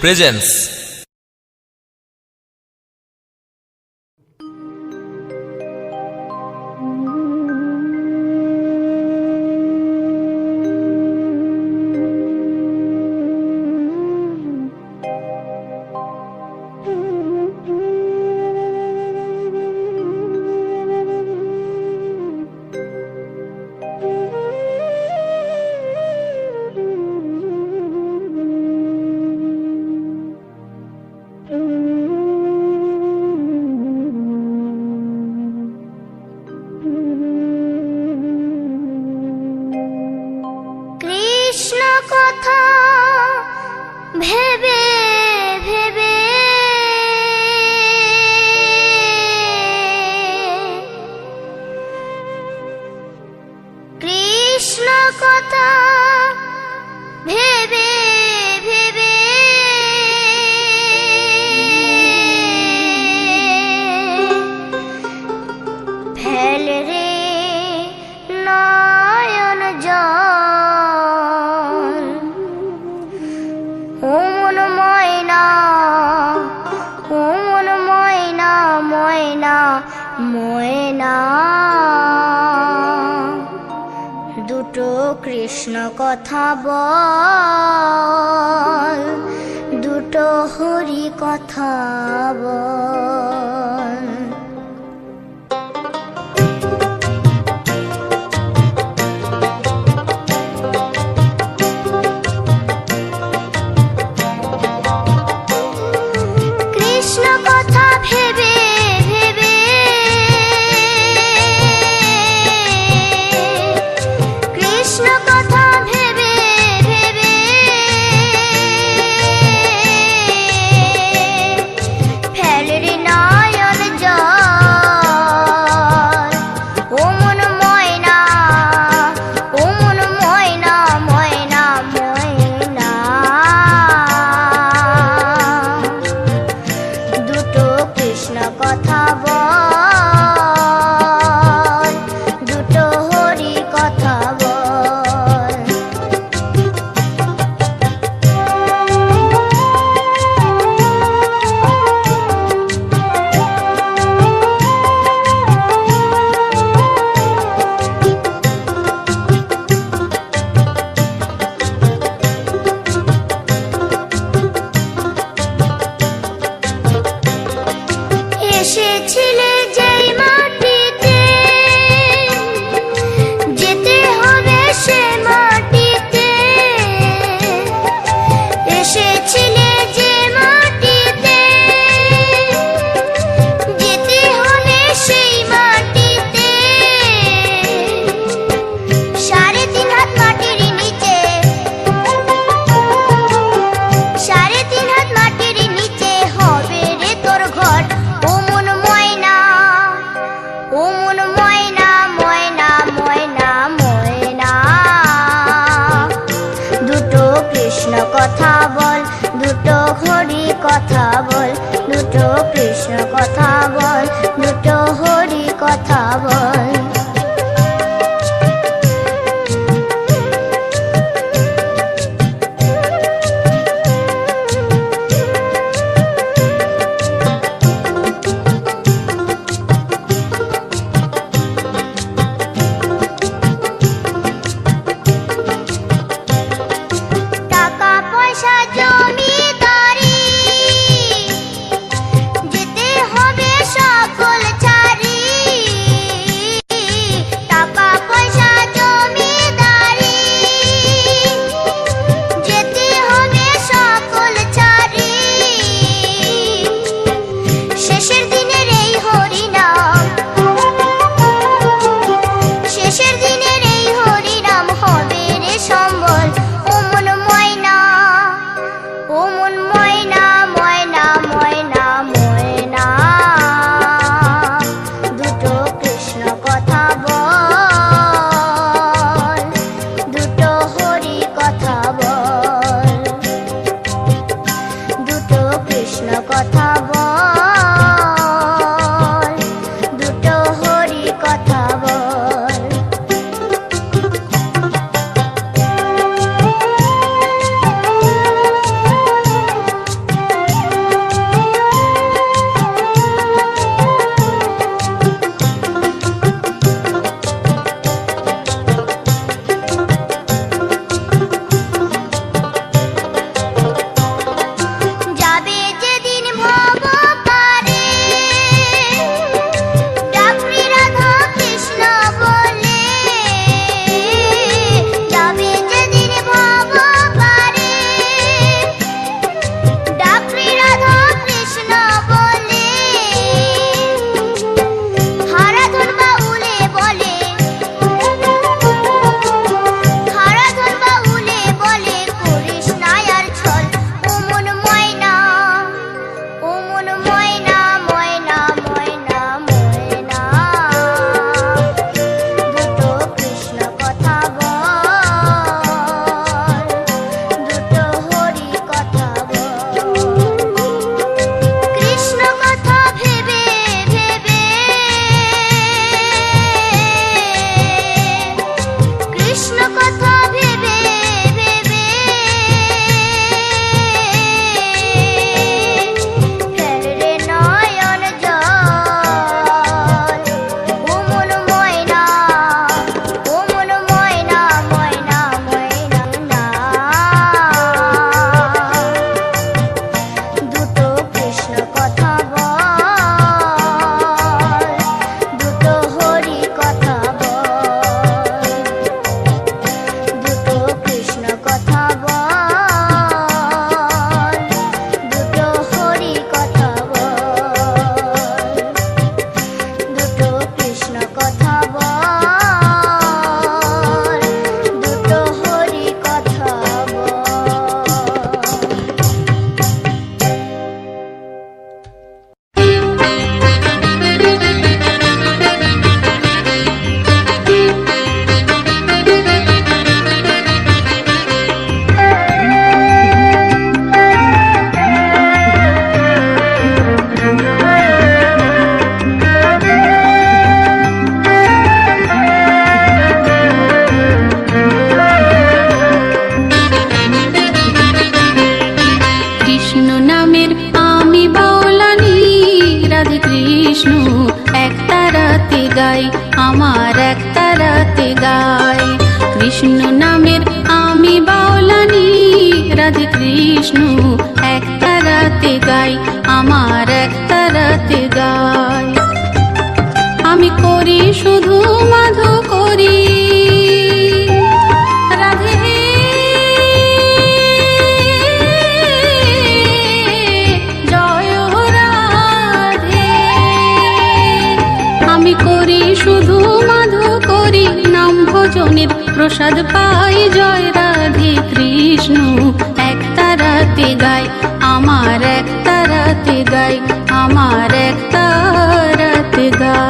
Presence. Krishna কথা ভেবে ভেবে কৃষ্ণ কথা ভেবে ভেবে ফেল রে নয়ন জল, ও মন ময়না, ও মন ময়না, ময়না ময়না। দুটো কৃষ্ণ কথা বল, দুটো হরি কথা বল। কৃষ্ণ কথা ভেবে ভেবে কৃষ্ণ কথা ভেবে ভেবে ফেল রে নয়ন জল, ও মন ময়না, ও মন ময়না, ময়না ময়না। দুটো কৃষ্ণ কথা বল, দুটো হরি কথা বল। এসেছিলে যেই মাটিতে, যেতে হবে সে মাটিতে। এসেছিলে যে মাটিতে, যেতে হবে সেই মাটিতে। 3.5 হাত মাটির নিচে, 3.5 হাত মাটির নিচে হবে রে তোর ঘর। ও মন ময়না, ও মন ময়না, ময়না ময়না ময়না। দুটো কৃষ্ণ কথা বল, দুটো হরি কথা বল, দুটো কৃষ্ণ কথা বল, দুটো হরি কথা বল। টাকা পয়সা জমিদারি, যেতে হবে সকল ছাড়ি। কৃষ্ণ নামের আমি বাউলানি, রাধে কৃষ্ণ এক তারাতে গাই, আমার এক তারাতে গাই। আমি করি শুধু মাধু করি, রাধে জয় রাধে। আমি করি শুধু মাধু করি, নাম ভজনের প্রসাদ পাই, জয় রাধে কৃষ্ণ এক তারাতে গাই, আমার এক তারাতে গাই, আমার এক তারাতে গাই।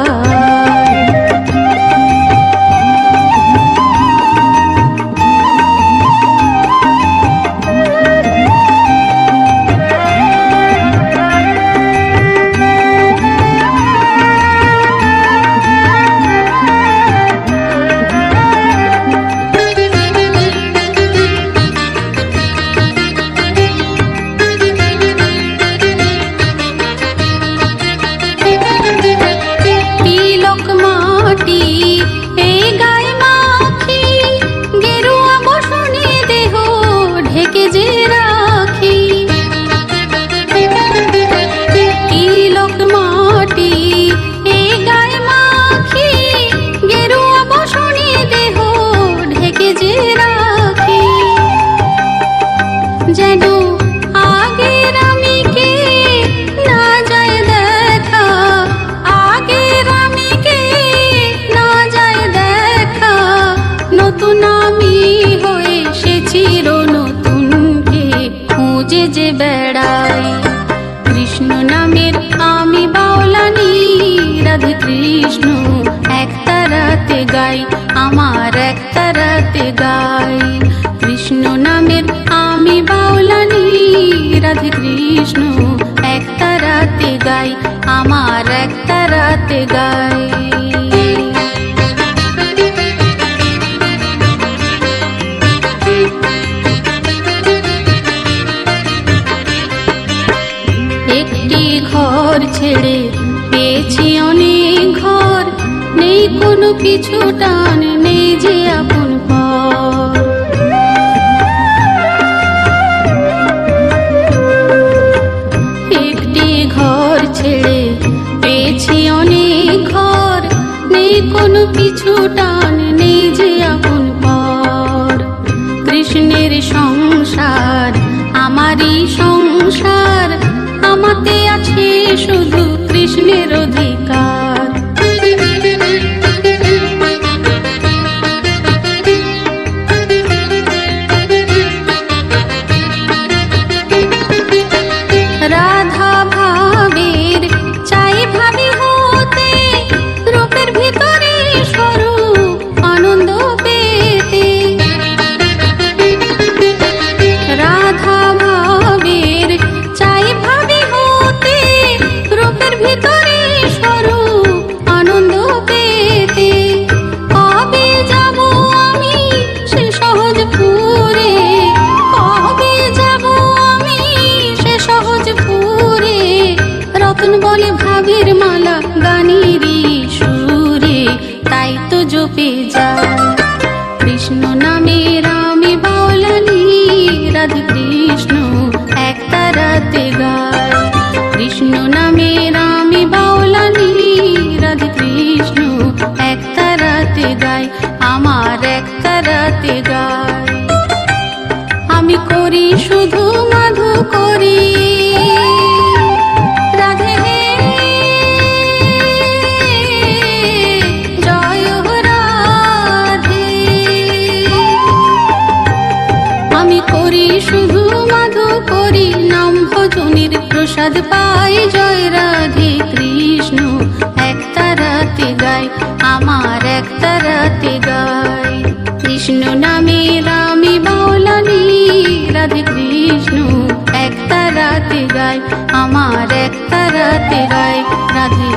কৃষ্ণ নামের আমি বাউলানি, রাধে কৃষ্ণ এক তারাতে গাই, আমার এক তারাতে গাই। কৃষ্ণ নামের আমি বাউলানি, রাধে কৃষ্ণ এক তারাতে গাই, আমার এক তারাতে গাই। একটি ঘর ছেড়ে পেয়েছি অনেক ঘর, নেই কোনো পিছু টান, নেই যে আপন পর। একটি ঘর ছেড়ে পেয়েছি অনেক ঘর, নেই কোনো পিছু টান, নেই যে আপন পর। কৃষ্ণের সংসার আমারই সংসার, আমাতে আছে শুধু কৃষ্ণের অধিকার। রাধা ভাবের চাই ভাবি হতে, রূপের ভিতরে স্বরূপ আনন্দ পেতে। রাধা ভাবের চাই ভাবি হতে, রূপের ভিতরে স্বরূপ আনন্দ পেতে। কবে যাব আমি সে সহজপুরে, কবে যাব আমি সে সহজপুরে। রতন বলে ভাবের মালা গানেরই সুরে, তাই তো জপে যায় কৃষ্ণ নামের আমি বাউলানি, রাধে কৃষ্ণ এক তারাতে গাই। কৃষ্ণ নামের আমি বাউলানি, রাধে কৃষ্ণ এক তারাতে গাই, আমার এক তারাতে গাই। আমি করি শুধু মাধু করি, রাধে জয় রাধে। আমি করি শুধু মাধু করি, নাম ভজনের প্রসাদ পাই, জয় রাধে কৃষ্ণ এক তারাতে গাই, আমার এক তারাতে গাই। কৃষ্ণ নামের আমি বাউলানি, রাধে কৃষ্ণ এক তারাতে গাই, আমার এক তারাতে গাই, রাধে।